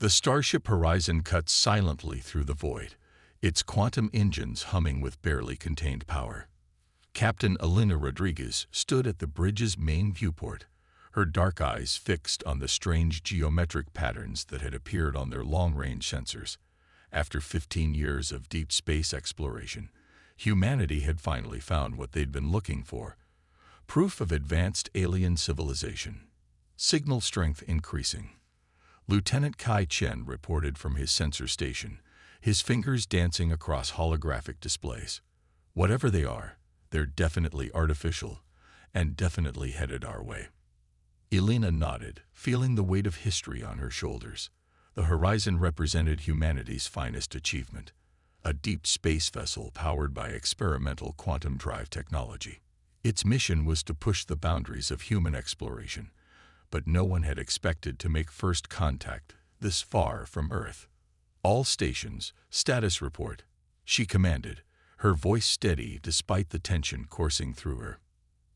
The starship Horizon cut silently through the void, its quantum engines humming with barely contained power. Captain Elena Rodriguez stood at the bridge's main viewport, her dark eyes fixed on the strange geometric patterns that had appeared on their long-range sensors. After 15 years of deep space exploration, humanity had finally found what they'd been looking for: proof of advanced alien civilization. Signal strength increasing. Lieutenant Kai Chen reported from his sensor station, his fingers dancing across holographic displays. Whatever they are, they're definitely artificial and definitely headed our way. Elena nodded, feeling the weight of history on her shoulders. The Horizon represented humanity's finest achievement, a deep space vessel powered by experimental quantum drive technology. Its mission was to push the boundaries of human exploration, but no one had expected to make first contact this far from Earth. "All stations, status report," she commanded, her voice steady despite the tension coursing through her.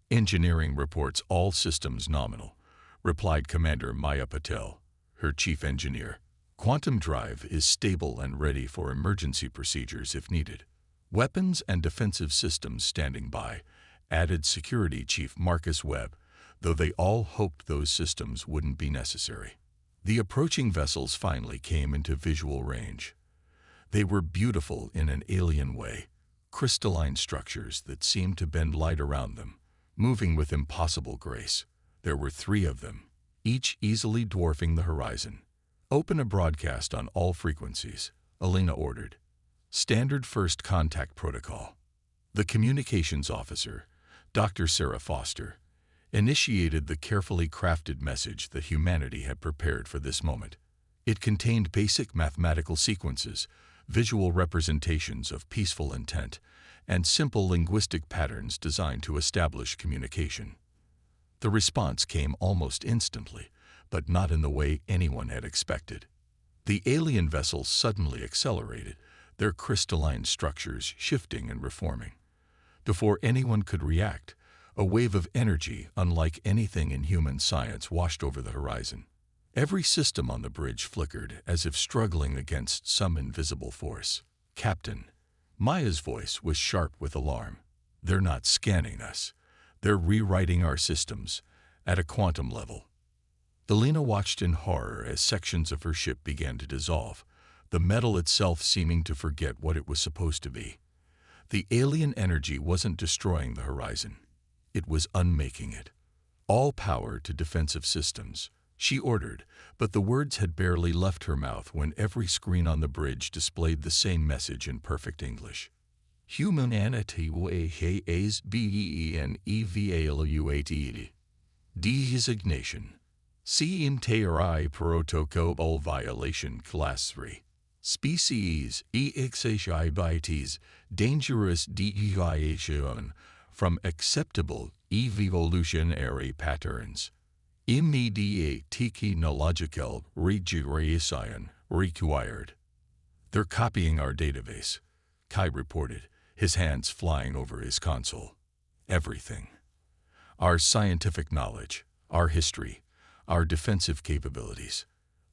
"Engineering reports all systems nominal," replied Commander Maya Patel, her chief engineer. "Quantum drive is stable and ready for emergency procedures if needed. Weapons and defensive systems standing by," added Security Chief Marcus Webb, though they all hoped those systems wouldn't be necessary. The approaching vessels finally came into visual range. They were beautiful in an alien way, crystalline structures that seemed to bend light around them, moving with impossible grace. There were 3 of them, each easily dwarfing the Horizon. "Open a broadcast on all frequencies," Elena ordered. "Standard first contact protocol." The communications officer, Dr. Sarah Foster, initiated the carefully crafted message that humanity had prepared for this moment. It contained basic mathematical sequences, visual representations of peaceful intent, and simple linguistic patterns designed to establish communication. The response came almost instantly, but not in the way anyone had expected. The alien vessels suddenly accelerated, their crystalline structures shifting and reforming. Before anyone could react, a wave of energy unlike anything in human science washed over the Horizon. Every system on the bridge flickered as if struggling against some invisible force. "Captain," Maya's voice was sharp with alarm. "They're not scanning us. They're rewriting our systems at a quantum level." Elena watched in horror as sections of her ship began to dissolve, the metal itself seeming to forget what it was supposed to be. The alien energy wasn't destroying the Horizon. It was unmaking it. "All power to defensive systems," she ordered, but the words had barely left her mouth when every screen on the bridge displayed the same message in perfect English. "Humanity has been evaluated. Designation: CMTRI Protocol Violation Class 3. Species EXHIBITs Dangerous Deviation from Acceptable Evolutionary Patterns. Immediate technological regression required." "They're copying our database," Kai reported, his hands flying over his console. "Everything. Our scientific knowledge, our history, our defensive capabilities."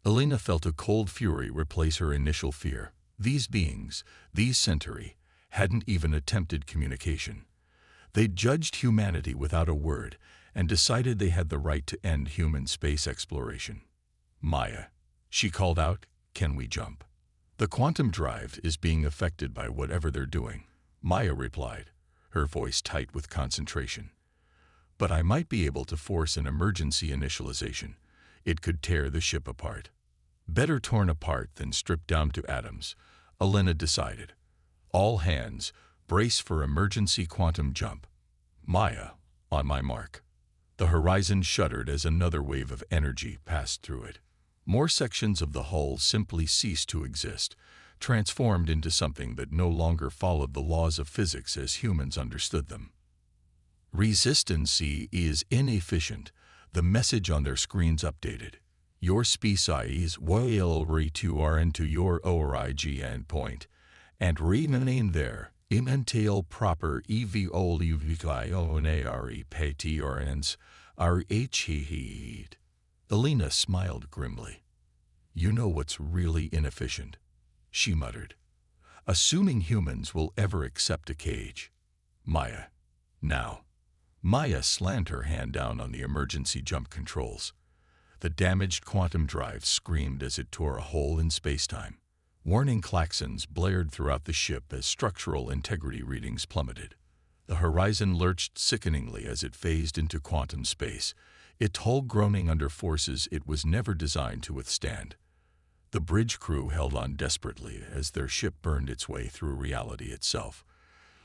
Elena felt a cold fury replace her initial fear. These beings, these Centauri, hadn't even attempted communication. They'd judged humanity without a word and decided they had the right to end human space exploration. "Maya," she called out, "can we jump?" "The quantum drive is being affected by whatever they're doing," Maya replied, her voice tight with concentration. "But I might be able to force an emergency initialization. It could tear the ship apart." "Better torn apart than stripped down to atoms," Elena decided. "All hands, brace for emergency quantum jump." "Maya, on my mark." The Horizon shuddered as another wave of energy passed through it. More sections of the hull simply ceased to exist, transformed into something that no longer followed the laws of physics as humans understood them. "Resistance is inefficient," the message on their screens updated. "Your species will return to your origin endpoint and remain there until proper evolutionary patterns are achieved." Elena smiled grimly. "You know what's really inefficient?" she muttered. "Assuming humans will ever accept a cage. Maya." Now. Maya slammed her hand down on the emergency jump controls. The damaged quantum drive screamed as it tore a hole in spacetime. Warning klaxons blared throughout the ship as structural integrity readings plummeted. The horizon lurched sickeningly as it phased into quantum space, its hull groaning under forces it was never designed to withstand. The bridge crew held on desperately as their ship burned its way through reality itself,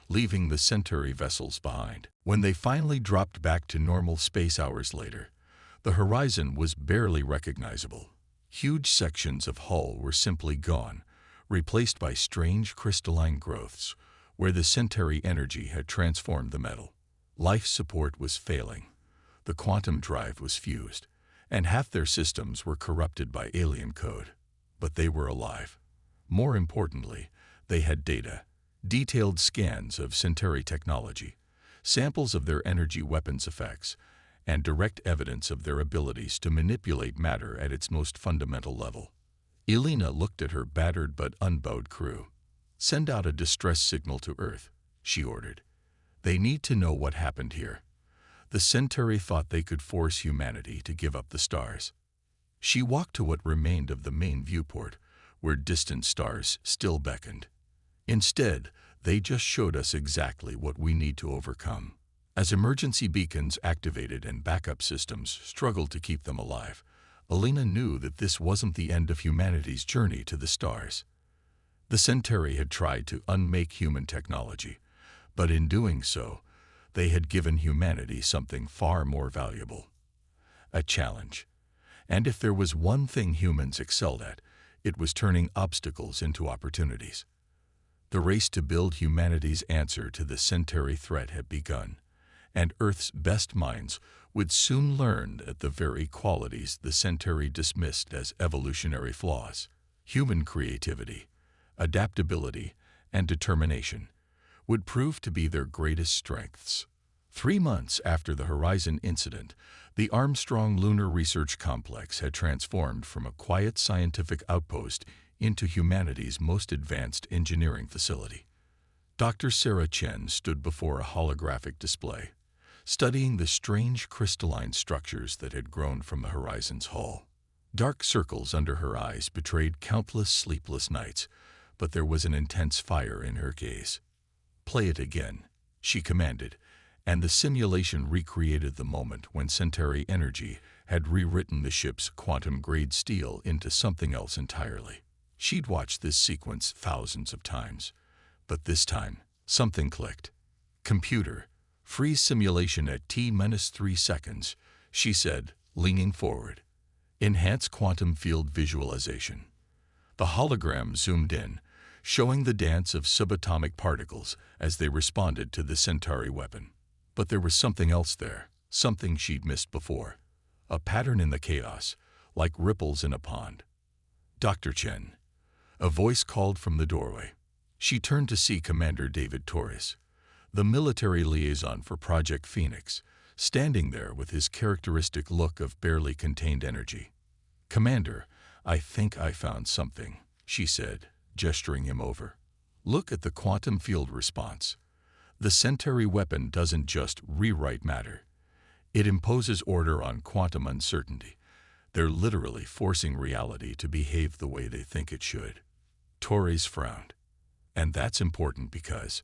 leaving the Centauri vessels behind. When they finally dropped back to normal space hours later, the horizon was barely recognizable. Huge sections of hull were simply gone, replaced by strange crystalline growths, where the Centauri energy had transformed the metal. Life support was failing. The quantum drive was fused, and half their systems were corrupted by alien code. But they were alive. More importantly, they had data, detailed scans of Centauri technology, samples of their energy weapons effects, and direct evidence of their abilities to manipulate matter at its most fundamental level. Elena looked at her battered but unbowed crew. "Send out a distress signal to Earth," she ordered. "They need to know what happened here." The Centauri thought they could force humanity to give up the stars. She walked to what remained of the main viewport, where distant stars still beckoned. "Instead, they just showed us exactly what we need to overcome." As emergency beacons activated and backup systems struggled to keep them alive, Elena knew that this wasn't the end of humanity's journey to the stars. The Centauri had tried to unmake human technology, but in doing so, they had given humanity something far more valuable: a challenge. And if there was one thing humans excelled at, it was turning obstacles into opportunities. The race to build humanity's answer to the Centauri threat had begun, and Earth's best minds would soon learn that the very qualities the Centauri dismissed as evolutionary flaws, human creativity, adaptability, and determination, would prove to be their greatest strengths. 3 months after the Horizon incident, the Armstrong Lunar Research Complex had transformed from a quiet scientific outpost into humanity's most advanced engineering facility. Dr. Sarah Chen stood before a holographic display, studying the strange crystalline structures that had grown from the horizon's hull. Dark circles under her eyes betrayed countless sleepless nights, but there was an intense fire in her gaze. "Play it again," she commanded, and the simulation recreated the moment when Centauri energy had rewritten the ship's quantum-grade steel into something else entirely. She'd watched this sequence thousands of times, but this time, something clicked. "Computer, freeze simulation at T-3 seconds," she said, leaning forward. "Enhance quantum field visualization." The hologram zoomed in, showing the dance of subatomic particles as they responded to the Centauri weapon. But there was something else there, something she'd missed before. A pattern in the chaos, like ripples in a pond. "Dr. Chen." A voice called from the doorway. She turned to see Commander David Torres, the military liaison for Project Phoenix, standing there with his characteristic look of barely contained energy. "Commander, I think I found something," she said, gesturing him over. "Look at the quantum field response. The Centauri weapon doesn't just rewrite matter. It imposes order on quantum uncertainty. They're literally forcing reality to behave the way they think it should." Torres frowned. "And that's important because—"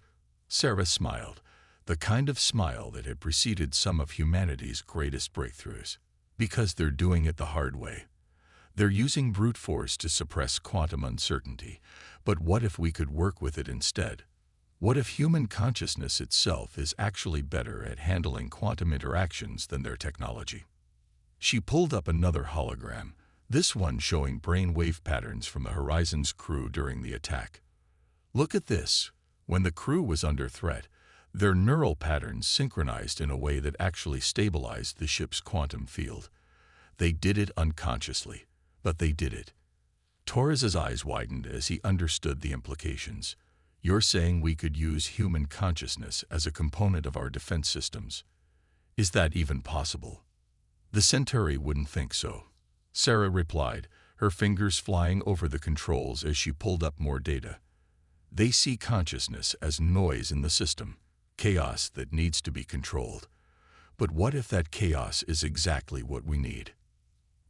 Sarah smiled, the kind of smile that had preceded some of humanity's greatest breakthroughs. "Because they're doing it the hard way. They're using brute force to suppress quantum uncertainty. But what if we could work with it instead? What if human consciousness itself is actually better at handling quantum interactions than their technology?" She pulled up another hologram, this one showing brainwave patterns from the Horizon's crew during the attack. "Look at this." When the crew was under threat, their neural patterns synchronized in a way that actually stabilized the ship's quantum field. They did it unconsciously, but they did it. Torres's eyes widened as he understood the implications. "You're saying we could use human consciousness as a component of our defense systems? Is that even possible?" "The Centauri wouldn't think so," Sarah replied, her fingers flying over the controls as she pulled up more data. They see consciousness as noise in the system, chaos that needs to be controlled. But what if that chaos is exactly what we need?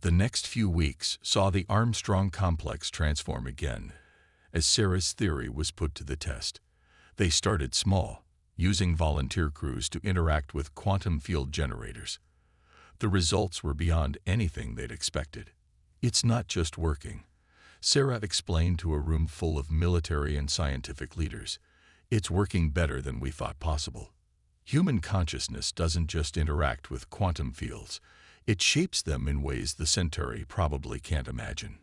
The next few weeks saw the Armstrong complex transform again, as Sarah's theory was put to the test. They started small, using volunteer crews to interact with quantum field generators. The results were beyond anything they'd expected. It's not just working, Sarah explained to a room full of military and scientific leaders. It's working better than we thought possible. Human consciousness doesn't just interact with quantum fields, it shapes them in ways the Centauri probably can't imagine.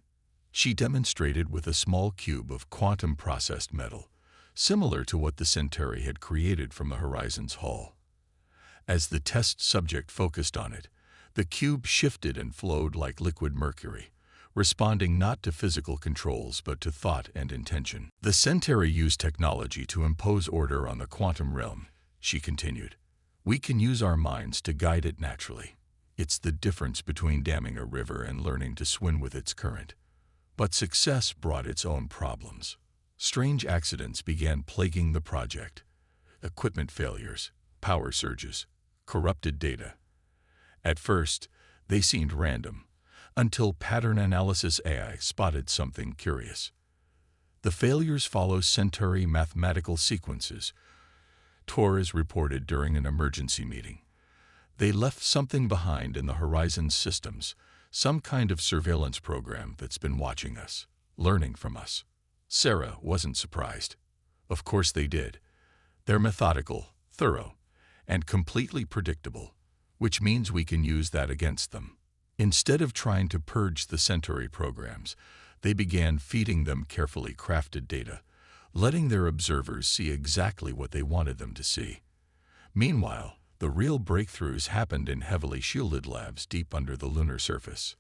She demonstrated with a small cube of quantum-processed metal, similar to what the Centauri had created from the Horizon's hull. As the test subject focused on it, the cube shifted and flowed like liquid mercury, responding not to physical controls but to thought and intention. The Centauri use technology to impose order on the quantum realm, she continued. We can use our minds to guide it naturally. It's the difference between damming a river and learning to swim with its current. But success brought its own problems. Strange accidents began plaguing the project. Equipment failures, power surges, corrupted data. At first, they seemed random, until pattern analysis AI spotted something curious. The failures follow Centauri mathematical sequences, Torres reported during an emergency meeting. They left something behind in the Horizon's systems, some kind of surveillance program that's been watching us, learning from us. Sarah wasn't surprised. Of course they did. They're methodical, thorough, and completely predictable, which means we can use that against them. Instead of trying to purge the Centauri programs, they began feeding them carefully crafted data, letting their observers see exactly what they wanted them to see. Meanwhile, the real breakthroughs happened in heavily shielded labs deep under the lunar surface.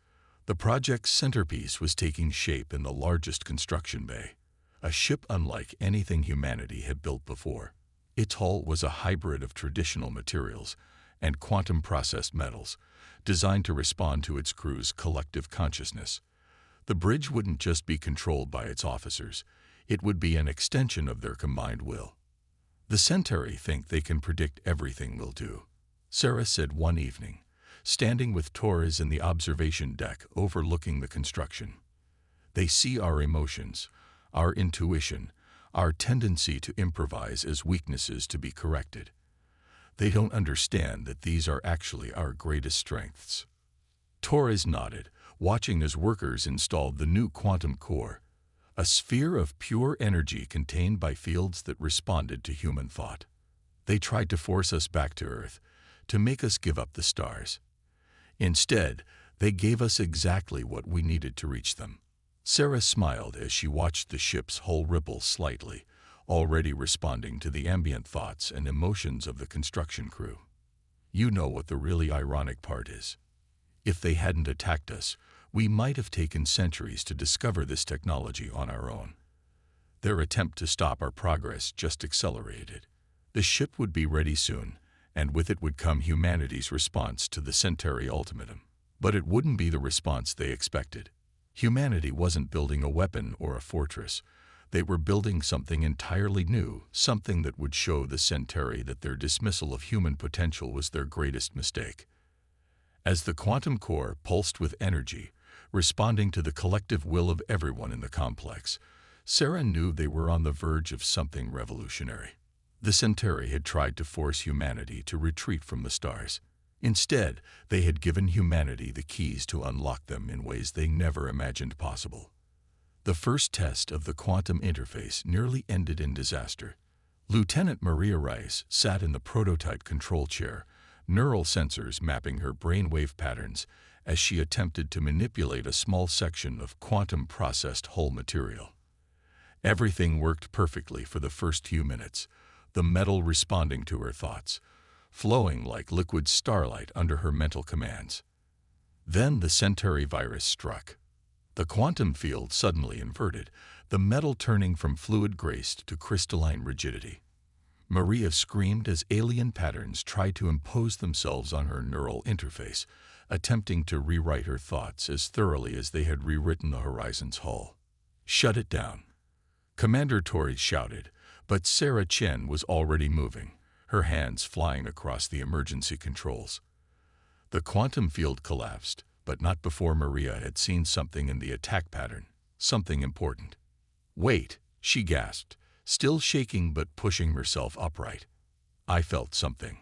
The project's centerpiece was taking shape in the largest construction bay, a ship unlike anything humanity had built before. Its hull was a hybrid of traditional materials and quantum-processed metals, designed to respond to its crew's collective consciousness. The bridge wouldn't just be controlled by its officers, it would be an extension of their combined will. The Centauri think they can predict everything we'll do, Sarah said one evening, standing with Torres in the observation deck overlooking the construction. They see our emotions, our intuition, our tendency to improvise as weaknesses to be corrected. They don't understand that these are actually our greatest strengths. Torres nodded, watching as workers installed the new quantum core, a sphere of pure energy contained by fields that responded to human thought. They tried to force us back to Earth, to make us give up the stars. Instead, they gave us exactly what we needed to reach them. Sarah smiled as she watched the ship's hull ripple slightly, already responding to the ambient thoughts and emotions of the construction crew. You know what the really ironic part is. If they hadn't attacked us, we might have taken centuries to discover this technology on our own. Their attempt to stop our progress just accelerated it. The ship would be ready soon, and with it would come humanity's response to the Centauri ultimatum. But it wouldn't be the response they expected. Humanity wasn't building a weapon or a fortress. They were building something entirely new, something that would show the Centauri that their dismissal of human potential was their greatest mistake. As the quantum core pulsed with energy, responding to the collective will of everyone in the complex, Sarah knew they were on the verge of something revolutionary. The Centauri had tried to force humanity to retreat from the stars. Instead, they had given humanity the keys to unlock them in ways they never imagined possible. The first test of the quantum interface nearly ended in disaster. Lieutenant Maria Rice sat in the prototype control chair, neural sensors mapping her brainwave patterns as she attempted to manipulate a small section of quantum-processed hull material. Everything worked perfectly for the first few minutes, the metal responding to her thoughts, flowing like liquid starlight under her mental commands. Then the Centauri virus struck. The quantum field suddenly inverted, the metal turning from fluid-graced to crystalline rigidity. Maria screamed as alien patterns tried to impose themselves on her neural interface, attempting to rewrite her thoughts as thoroughly as they had rewritten the Horizon's hull. "Shut it down," Commander Torres shouted, but Sarah Chen was already moving, her hands flying across the emergency controls. The quantum field collapsed, but not before Maria had seen something in the attack pattern, something important. "Wait," she gasped, still shaking but pushing herself upright. "I felt something.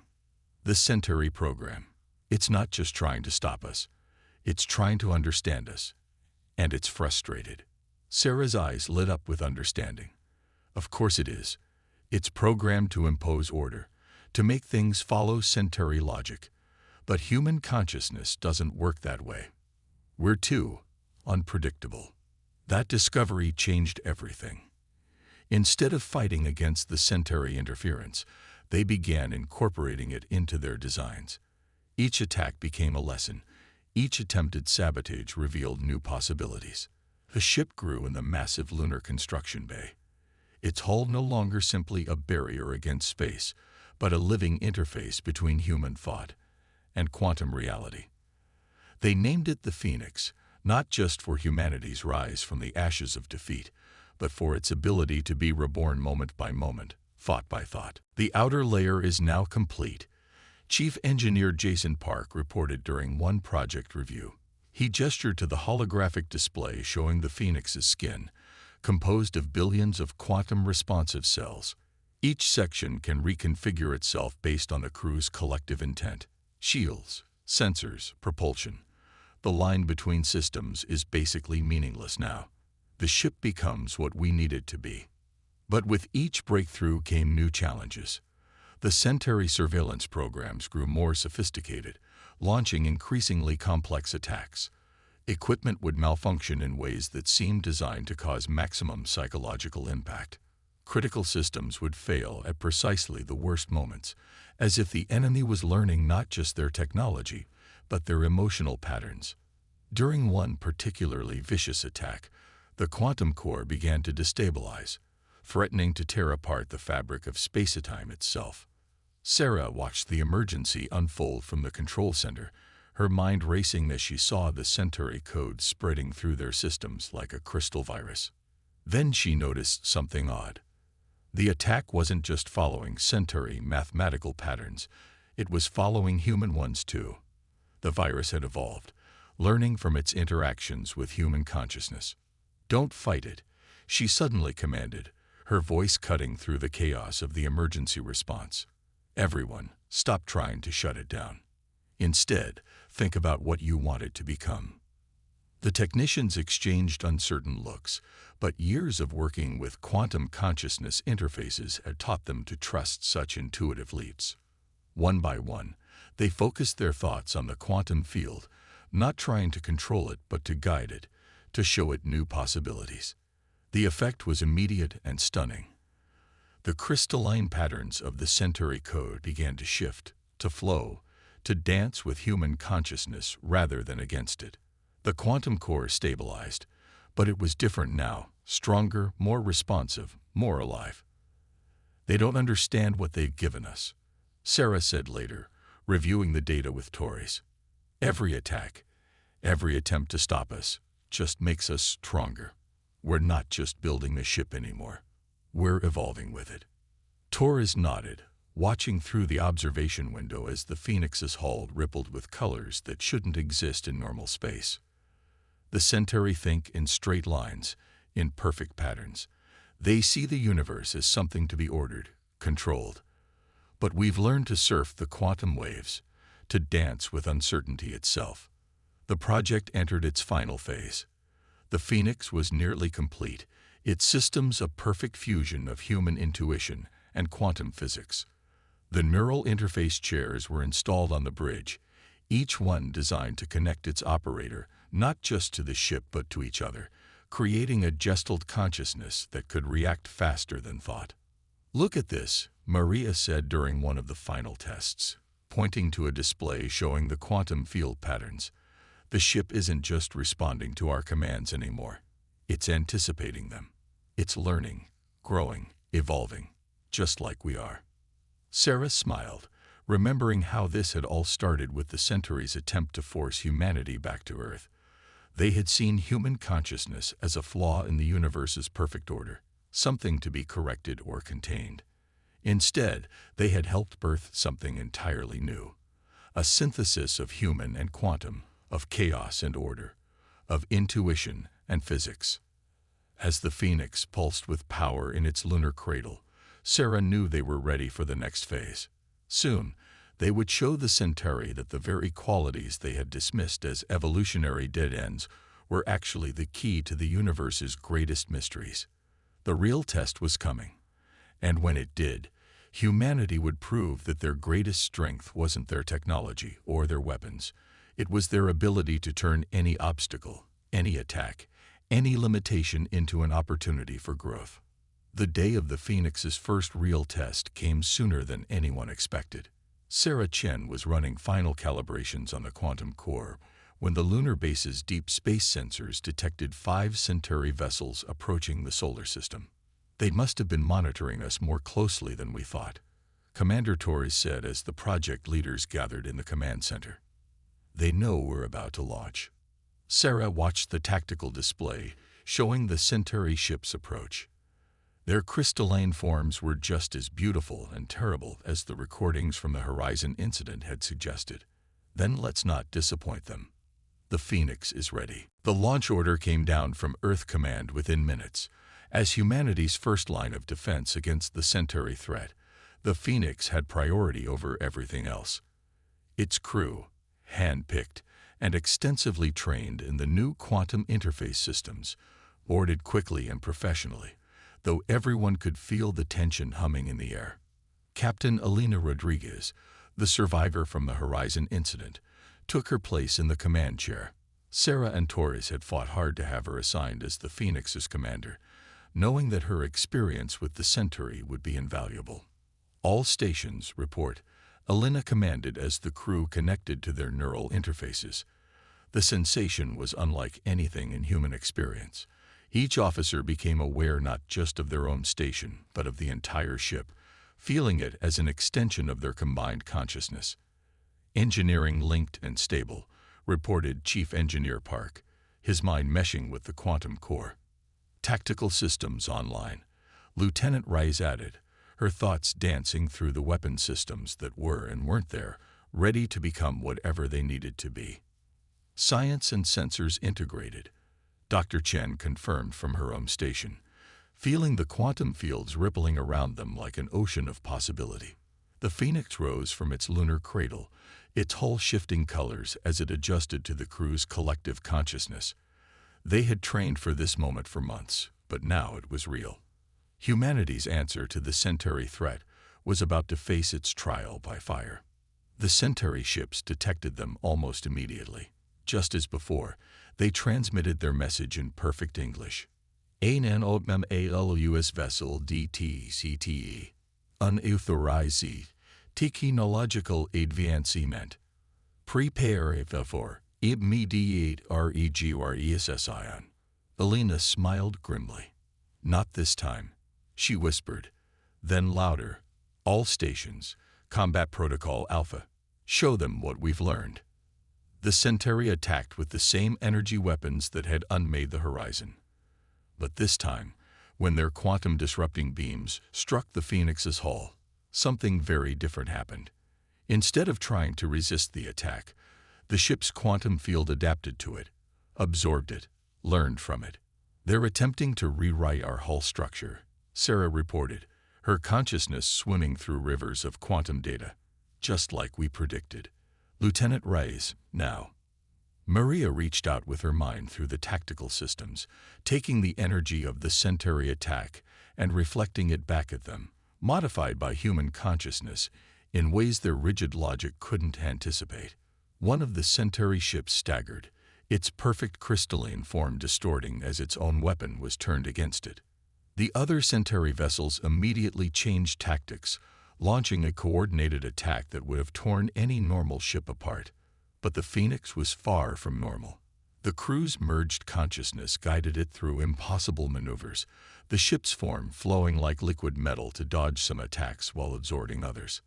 The Centauri program. It's not just trying to stop us. It's trying to understand us. And it's frustrated." Sarah's eyes lit up with understanding. "Of course it is. It's programmed to impose order, to make things follow Centauri logic. But human consciousness doesn't work that way. We're too unpredictable." That discovery changed everything. Instead of fighting against the Centauri interference, they began incorporating it into their designs. Each attack became a lesson. Each attempted sabotage revealed new possibilities. The ship grew in the massive lunar construction bay. Its hull no longer simply a barrier against space, but a living interface between human thought and quantum reality. They named it the Phoenix, not just for humanity's rise from the ashes of defeat, but for its ability to be reborn moment by moment, thought by thought. "The outer layer is now complete," Chief Engineer Jason Park reported during one project review. He gestured to the holographic display showing the Phoenix's skin, composed of billions of quantum-responsive cells. Each section can reconfigure itself based on the crew's collective intent. Shields, sensors, propulsion. The line between systems is basically meaningless now. The ship becomes what we need it to be. But with each breakthrough came new challenges. The Centauri surveillance programs grew more sophisticated, launching increasingly complex attacks. Equipment would malfunction in ways that seemed designed to cause maximum psychological impact. Critical systems would fail at precisely the worst moments, as if the enemy was learning not just their technology, but their emotional patterns. During one particularly vicious attack, the quantum core began to destabilize, threatening to tear apart the fabric of space-time itself. Sarah watched the emergency unfold from the control center, her mind racing as she saw the Centauri code spreading through their systems like a crystal virus. Then she noticed something odd. The attack wasn't just following Centauri mathematical patterns, it was following human ones too. The virus had evolved, learning from its interactions with human consciousness. "Don't fight it," she suddenly commanded, her voice cutting through the chaos of the emergency response. "Everyone, stop trying to shut it down. Instead, think about what you want it to become." The technicians exchanged uncertain looks, but years of working with quantum consciousness interfaces had taught them to trust such intuitive leaps. One by one, they focused their thoughts on the quantum field, not trying to control it but to guide it, to show it new possibilities. The effect was immediate and stunning. The crystalline patterns of the Centauri code began to shift, to flow, to dance with human consciousness rather than against it. The quantum core stabilized, but it was different now, stronger, more responsive, more alive. "They don't understand what they've given us," Sarah said later, reviewing the data with Torres. "Every attack, every attempt to stop us, just makes us stronger. We're not just building the ship anymore. We're evolving with it." Torres nodded, watching through the observation window as the Phoenix's hull rippled with colors that shouldn't exist in normal space. The Centauri think in straight lines, in perfect patterns. They see the universe as something to be ordered, controlled. But we've learned to surf the quantum waves, to dance with uncertainty itself. The project entered its final phase. The Phoenix was nearly complete, its systems a perfect fusion of human intuition and quantum physics. The neural interface chairs were installed on the bridge, each one designed to connect its operator not just to the ship but to each other, creating a gestalt consciousness that could react faster than thought. "Look at this," Maria said during one of the final tests, pointing to a display showing the quantum field patterns. "The ship isn't just responding to our commands anymore. It's anticipating them. It's learning, growing, evolving, just like we are." Sarah smiled, remembering how this had all started with the Centauri's attempt to force humanity back to Earth. They had seen human consciousness as a flaw in the universe's perfect order, something to be corrected or contained. Instead, they had helped birth something entirely new. A synthesis of human and quantum, of chaos and order, of intuition and physics. As the Phoenix pulsed with power in its lunar cradle, Sarah knew they were ready for the next phase. Soon, they would show the Centauri that the very qualities they had dismissed as evolutionary dead ends were actually the key to the universe's greatest mysteries. The real test was coming, and when it did, humanity would prove that their greatest strength wasn't their technology or their weapons. It was their ability to turn any obstacle, any attack, any limitation into an opportunity for growth. The day of the Phoenix's first real test came sooner than anyone expected. Sarah Chen was running final calibrations on the quantum core when the lunar base's deep space sensors detected 5 Centauri vessels approaching the solar system. They must have been monitoring us more closely than we thought, Commander Torres said as the project leaders gathered in the command center. They know we're about to launch. Sarah watched the tactical display, showing the Centauri ship's approach. Their crystalline forms were just as beautiful and terrible as the recordings from the Horizon incident had suggested. Then let's not disappoint them. The Phoenix is ready. The launch order came down from Earth Command within minutes. As humanity's first line of defense against the Centauri threat, the Phoenix had priority over everything else. Its crew, hand-picked and extensively trained in the new quantum interface systems, boarded quickly and professionally, though everyone could feel the tension humming in the air. Captain Elena Rodriguez, the survivor from the Horizon incident, took her place in the command chair. Sarah and Torres had fought hard to have her assigned as the Phoenix's commander, knowing that her experience with the Centauri would be invaluable. All stations, report, Elena commanded as the crew connected to their neural interfaces. The sensation was unlike anything in human experience. Each officer became aware not just of their own station, but of the entire ship, feeling it as an extension of their combined consciousness. Engineering linked and stable, reported Chief Engineer Park, his mind meshing with the quantum core. Tactical systems online, Lieutenant Rice added, her thoughts dancing through the weapon systems that were and weren't there, ready to become whatever they needed to be. Science and sensors integrated, Dr. Chen confirmed from her own station, feeling the quantum fields rippling around them like an ocean of possibility. The Phoenix rose from its lunar cradle, its hull shifting colors as it adjusted to the crew's collective consciousness. They had trained for this moment for months, but now it was real. Humanity's answer to the Centauri threat was about to face its trial by fire. The Centauri ships detected them almost immediately. Just as before, they transmitted their message in perfect English. ANOMALUS vessel DTCTE. Unauthorized technological advancement. Prepare for immediate regression. Elena smiled grimly. Not this time, she whispered. Then louder. All stations, Combat Protocol Alpha. Show them what we've learned. The Centauri attacked with the same energy weapons that had unmade the Horizon. But this time, when their quantum-disrupting beams struck the Phoenix's hull, something very different happened. Instead of trying to resist the attack, the ship's quantum field adapted to it, absorbed it, learned from it. They're attempting to rewrite our hull structure, Sarah reported, her consciousness swimming through rivers of quantum data, just like we predicted. Lieutenant Rice, now. Maria reached out with her mind through the tactical systems, taking the energy of the Centauri attack and reflecting it back at them, modified by human consciousness in ways their rigid logic couldn't anticipate. One of the Centauri ships staggered, its perfect crystalline form distorting as its own weapon was turned against it. The other Centauri vessels immediately changed tactics, launching a coordinated attack that would have torn any normal ship apart. But the Phoenix was far from normal. The crew's merged consciousness guided it through impossible maneuvers, the ship's form flowing like liquid metal to dodge some attacks while absorbing others.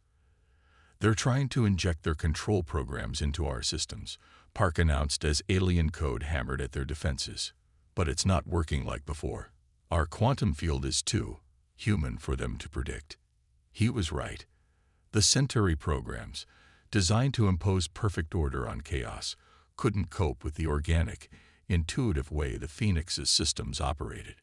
They're trying to inject their control programs into our systems, Park announced as alien code hammered at their defenses. But it's not working like before. Our quantum field is too human for them to predict. He was right. The Centauri programs, designed to impose perfect order on chaos, couldn't cope with the organic, intuitive way the Phoenix's systems operated.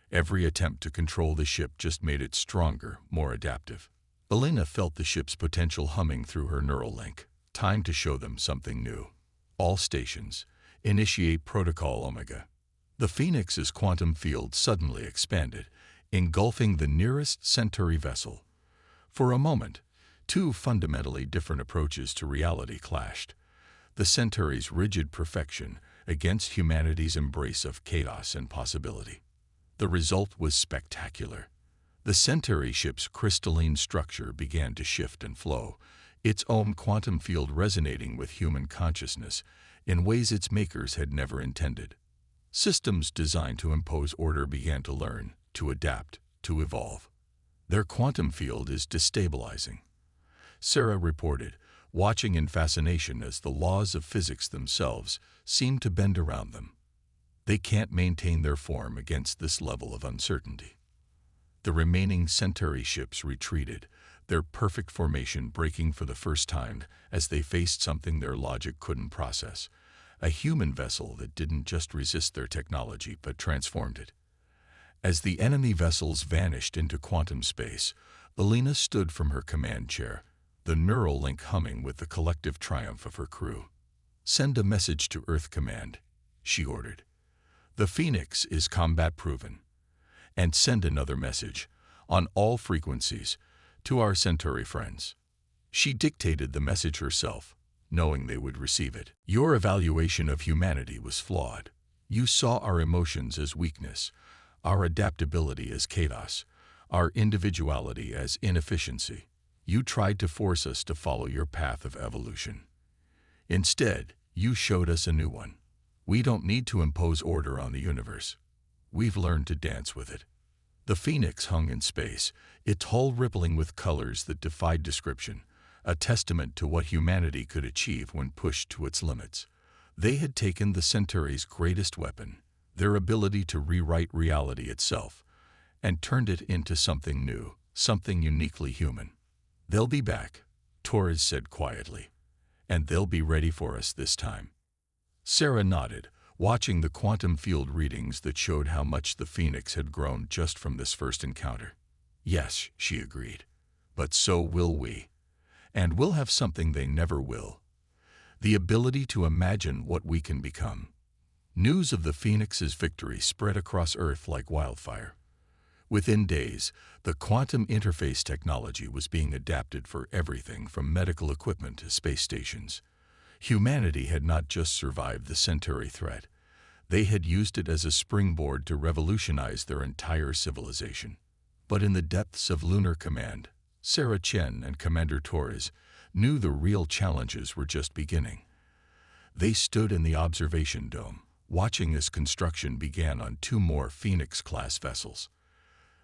Every attempt to control the ship just made it stronger, more adaptive. Elena felt the ship's potential humming through her neural link. Time to show them something new. All stations, initiate Protocol Omega. The Phoenix's quantum field suddenly expanded, engulfing the nearest Centauri vessel. For a moment, two fundamentally different approaches to reality clashed. The Centauri's rigid perfection against humanity's embrace of chaos and possibility. The result was spectacular. The Centauri ship's crystalline structure began to shift and flow, its own quantum field resonating with human consciousness in ways its makers had never intended. Systems designed to impose order began to learn, to adapt, to evolve. Their quantum field is destabilizing, Sarah reported, watching in fascination as the laws of physics themselves seemed to bend around them. They can't maintain their form against this level of uncertainty. The remaining Centauri ships retreated, their perfect formation breaking for the first time as they faced something their logic couldn't process, a human vessel that didn't just resist their technology but transformed it. As the enemy vessels vanished into quantum space, Elena stood from her command chair, the neural link humming with the collective triumph of her crew. "Send a message to Earth Command," she ordered. "The Phoenix is combat-proven. And send another message, on all frequencies, to our Centauri friends." She dictated the message herself, knowing they would receive it. "Your evaluation of humanity was flawed. You saw our emotions as weakness, our adaptability as chaos, our individuality as inefficiency. You tried to force us to follow your path of evolution. Instead, you showed us a new one. We don't need to impose order on the universe. We've learned to dance with it." The Phoenix hung in space, its hull rippling with colors that defied description, a testament to what humanity could achieve when pushed to its limits. They had taken the Centauri's greatest weapon, their ability to rewrite reality itself, and turned it into something new, something uniquely human. "They'll be back," Torres said quietly, "and they'll be ready for us this time." Sarah nodded, watching the quantum field readings that showed how much the Phoenix had grown just from this first encounter. "Yes," she agreed, "but so will we. And we'll have something they never will. The ability to imagine what we can become." News of the Phoenix's victory spread across Earth like wildfire. Within days, the quantum interface technology was being adapted for everything from medical equipment to space stations. Humanity had not just survived the Centauri threat. They had used it as a springboard to revolutionize their entire civilization. But in the depths of Lunar Command, Sarah Chen and Commander Torres knew the real challenges were just beginning. They stood in the observation dome, watching as construction began on two more Phoenix-class vessels.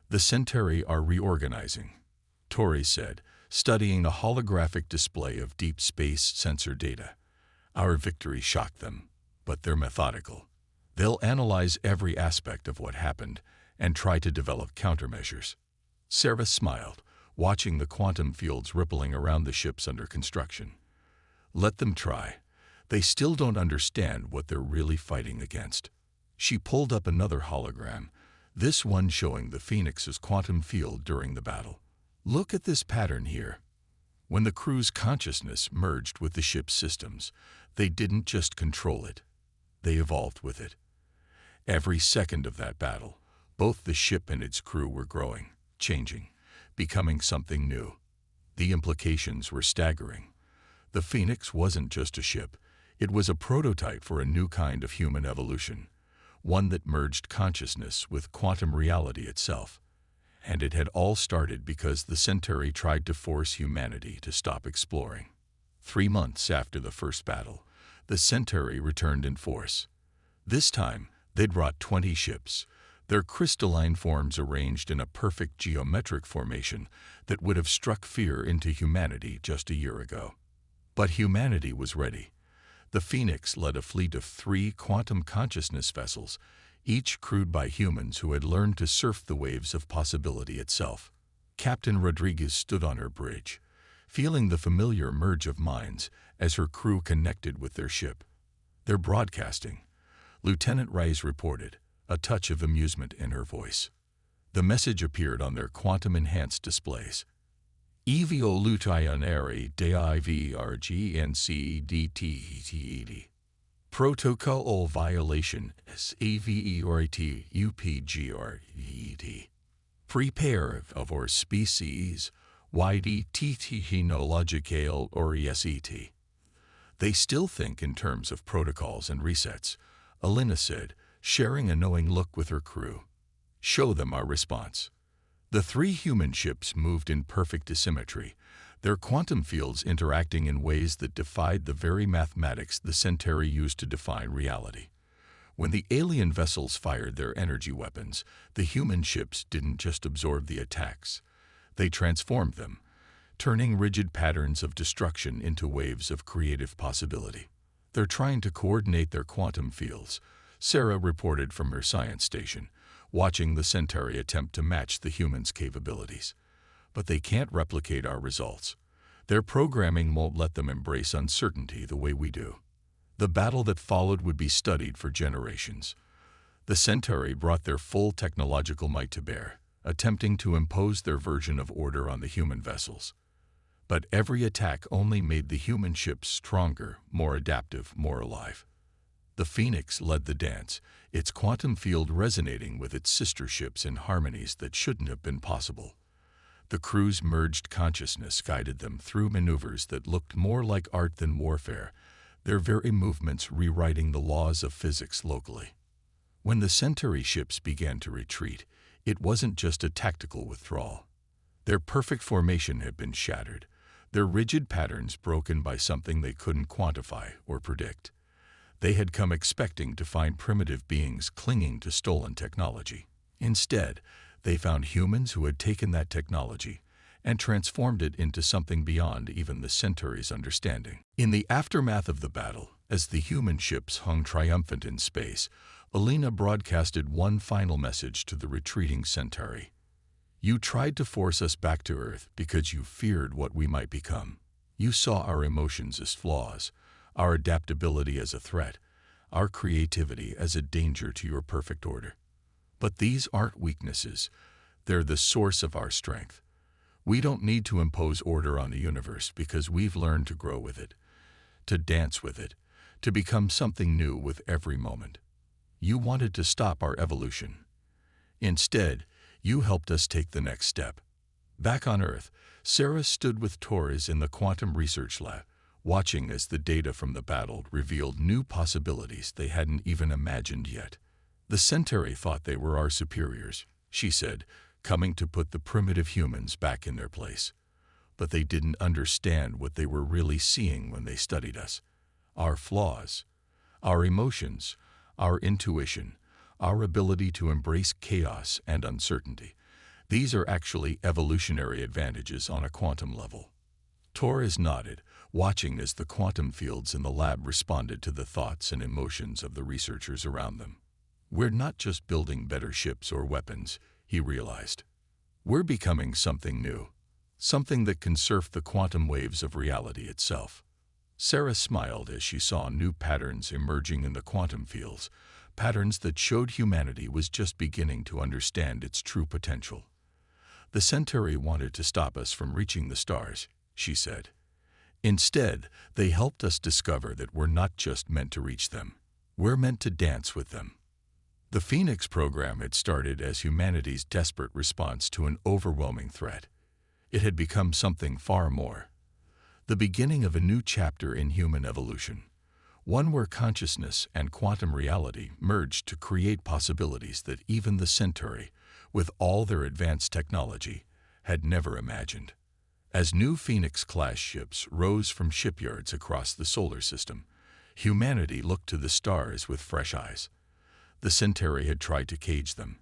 "The Centauri are reorganizing," Torres said, studying a holographic display of deep space sensor data. "Our victory shocked them, but they're methodical. They'll analyze every aspect of what happened and try to develop countermeasures." Sarah smiled, watching the quantum fields rippling around the ships under construction. "Let them try. They still don't understand what they're really fighting against." She pulled up another hologram, this one showing the Phoenix's quantum field during the battle. "Look at this pattern here." When the crew's consciousness merged with the ship's systems, they didn't just control it. They evolved with it. Every second of that battle, both the ship and its crew were growing, changing, becoming something new. The implications were staggering. The Phoenix wasn't just a ship. It was a prototype for a new kind of human evolution, one that merged consciousness with quantum reality itself. And it had all started because the Centauri tried to force humanity to stop exploring. 3 months after the first battle, the Centauri returned in force. This time, they'd brought 20 ships, their crystalline forms arranged in a perfect geometric formation that would have struck fear into humanity just a year ago. But humanity was ready. The Phoenix led a fleet of 3 quantum consciousness vessels, each crewed by humans who had learned to surf the waves of possibility itself. Captain Rodriguez stood on her bridge, feeling the familiar merge of minds as her crew connected with their ship. "They're broadcasting," Lieutenant Rice reported, a touch of amusement in her voice. The message appeared on their quantum-enhanced displays. "Evio lutionary divergncdtt. Protocol violation SAVERT UPGRET. Prepare of our species YDT or ESET." "They still think in terms of protocols and resets," Alina said, sharing a knowing look with her crew. "Show them our response." The 3 human ships moved in perfect asymmetry, their quantum fields interacting in ways that defied the very mathematics the Centauri used to define reality. When the alien vessels fired their energy weapons, the human ships didn't just absorb the attacks. They transformed them, turning rigid patterns of destruction into waves of creative possibility. "They're trying to coordinate their quantum fields," Sarah reported from her science station, watching the Centauri attempt to match the humans' capabilities. "But they can't replicate our results. Their programming won't let them embrace uncertainty the way we do." The battle that followed would be studied for generations. The Centauri brought their full technological might to bear, attempting to impose their version of order on the human vessels. But every attack only made the human ships stronger, more adaptive, more alive. The Phoenix led the dance, its quantum field resonating with its sister ships in harmonies that shouldn't have been possible. The crew's merged consciousness guided them through maneuvers that looked more like art than warfare, their very movements rewriting the laws of physics locally. When the Centauri ships began to retreat, it wasn't just a tactical withdrawal. Their perfect formation had been shattered, their rigid patterns broken by something they couldn't quantify or predict. They had come expecting to find primitive beings clinging to stolen technology. Instead, they found humans who had taken that technology and transformed it into something beyond even the Centauri's understanding. In the aftermath of the battle, as the human ships hung triumphant in space, Alina broadcasted one final message to the retreating Centauri. "You tried to force us back to Earth because you feared what we might become. You saw our emotions as flaws, our adaptability as a threat, our creativity as a danger to your perfect order. But these aren't weaknesses. They're the source of our strength. We don't need to impose order on the universe because we've learned to grow with it, to dance with it, to become something new with every moment. You wanted to stop our evolution. Instead, you helped us take the next step." Back on Earth, Sarah stood with Torres in the quantum research lab, watching as the data from the battle revealed new possibilities they hadn't even imagined yet. "The Centauri thought they were our superiors," she said, coming to put the primitive humans back in their place. "But they didn't understand what they were really seeing when they studied us. Our flaws, our emotions, our intuition, our ability to embrace chaos and uncertainty. These are actually evolutionary advantages on a quantum level." Torres nodded, watching as the quantum fields in the lab responded to the thoughts and emotions of the researchers around them. "We're not just building better ships or weapons," he realized. "We're becoming something new, something that can surf the quantum waves of reality itself." Sarah smiled as she saw new patterns emerging in the quantum fields, patterns that showed humanity was just beginning to understand its true potential. "The Centauri wanted to stop us from reaching the stars," she said. "Instead, they helped us discover that we're not just meant to reach them. We're meant to dance with them." The Phoenix program had started as humanity's desperate response to an overwhelming threat. It had become something far more. The beginning of a new chapter in human evolution, one where consciousness and quantum reality merged to create possibilities that even the Centauri, with all their advanced technology, had never imagined. As new Phoenix-class ships rose from shipyards across the solar system, humanity looked to the stars with fresh eyes. The Centauri had tried to cage them,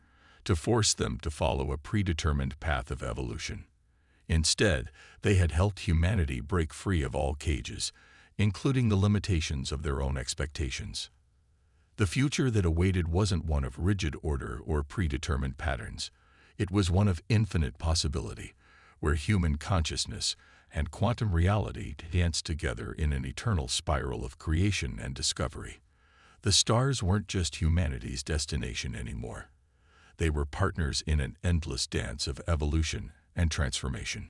to force them to follow a predetermined path of evolution. Instead, they had helped humanity break free of all cages, including the limitations of their own expectations. The future that awaited wasn't one of rigid order or predetermined patterns. It was one of infinite possibility, where human consciousness and quantum reality danced together in an eternal spiral of creation and discovery. The stars weren't just humanity's destination anymore. They were partners in an endless dance of evolution and transformation.